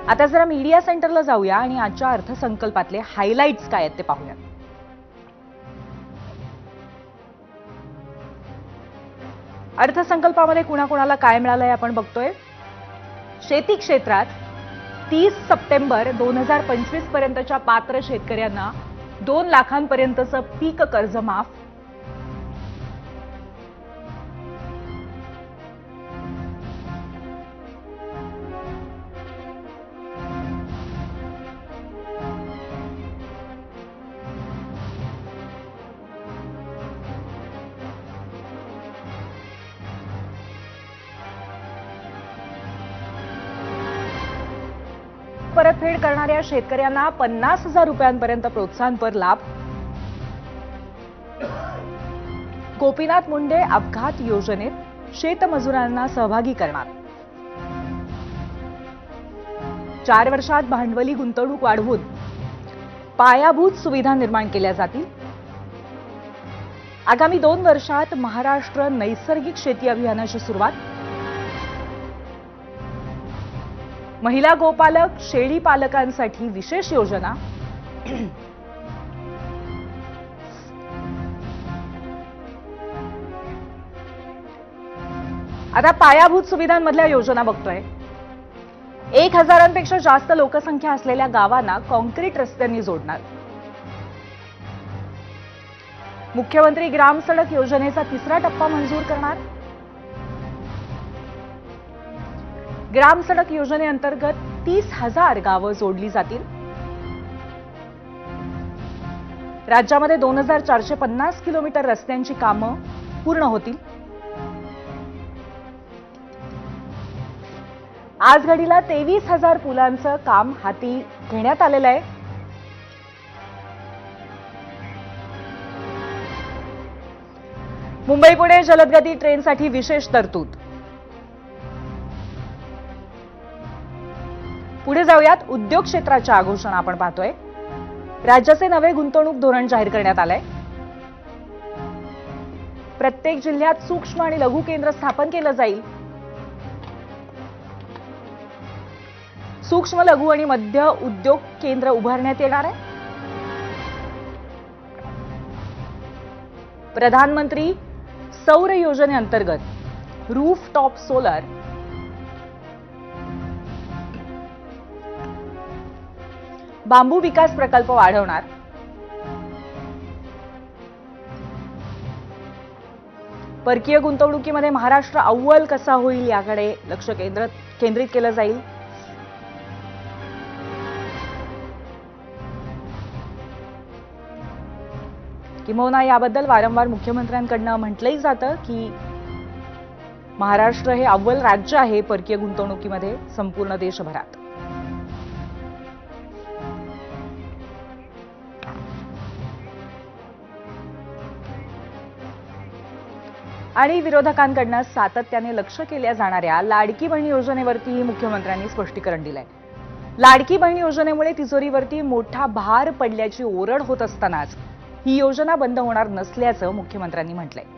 आता जरा मीडिया सेंटरला जाऊया आणि आजच्या अर्थसंकल्पातले हायलाइट्स काय आहेत ते पाहूया। अर्थसंकल्पामध्ये कुणाकुणाला काय मिळालंय आपण बघतोय। शेती क्षेत्रात 30 सप्टेंबर 2025 पर्यंतच्या पात्र शेतकऱ्यांना 2 लाखांपर्यंतचं पीक कर्ज माफ। परतफेड करणाऱ्या शेतकऱ्यांना 50,000 रुपयांपर्यंत प्रोत्साहनपर लाभ। गोपीनाथ मुंडे अपघात योजनेत शेतमजुरांना सहभागी करणार। 4 वर्षात भांडवली गुंतवणूक वाढवून पायाभूत सुविधा निर्माण केल्या जातील। आगामी 2 वर्षात महाराष्ट्र नैसर्गिक शेती अभियानाची सुरुवात। महिला गोपालक शेळी पालकांसाठी विशेष योजना। आता पायाभूत सुविधांमधल्या योजना बघतोय। 1000पेक्षा जास्त लोकसंख्या असलेल्या गावांना कॉन्क्रीट रस्त्यांनी जोडणार। मुख्यमंत्री ग्राम सडक योजनेचा 3रा टप्पा मंजूर करणार। ग्राम सडक योजनेअंतर्गत 30,000 गावं जोडली जातील। राज्यामध्ये 2450 किलोमीटर रस्त्यांची कामं पूर्ण होतील। आज घडीला 23,000 पुलांचं काम हाती घेण्यात आलेलं आहे। मुंबई पुणे जलदगती ट्रेनसाठी विशेष तरतूद। पुढे जाऊयात उद्योग क्षेत्राच्या घोषणा आपण पाहतोय। राज्याचे नवे गुंतवणूक धोरण जाहीर करण्यात आलंय। प्रत्येक जिल्ह्यात सूक्ष्म आणि लघु केंद्र स्थापन केलं जाईल। सूक्ष्म लघु आणि मध्य उद्योग केंद्र उभारण्यात येणार आहे। प्रधानमंत्री सौर योजनेअंतर्गत रूफटॉप सोलर, बांबू विकास प्रकल्प वाढवणार। परकीय गुंतवणुकीमध्ये महाराष्ट्र अव्वल कसा होईल याकडे लक्ष केंद्रित केलं जाईल। किंबहुना याबद्दल वारंवार मुख्यमंत्र्यांकडनं म्हटलंही जातं की महाराष्ट्र हे अव्वल राज्य आहे परकीय गुंतवणुकीमध्ये संपूर्ण देशभरात। आणि विरोधकांकडनं सातत्याने लक्ष केल्या जाणाऱ्या लाडकी बहीण योजनेवरतीही मुख्यमंत्र्यांनी स्पष्टीकरण दिलंय। लाडकी बहीण योजनेमुळे तिजोरीवरती मोठा भार पडल्याची ओरड होत असतानाच ही योजना बंद होणार नसल्याचं मुख्यमंत्र्यांनी म्हटलंय।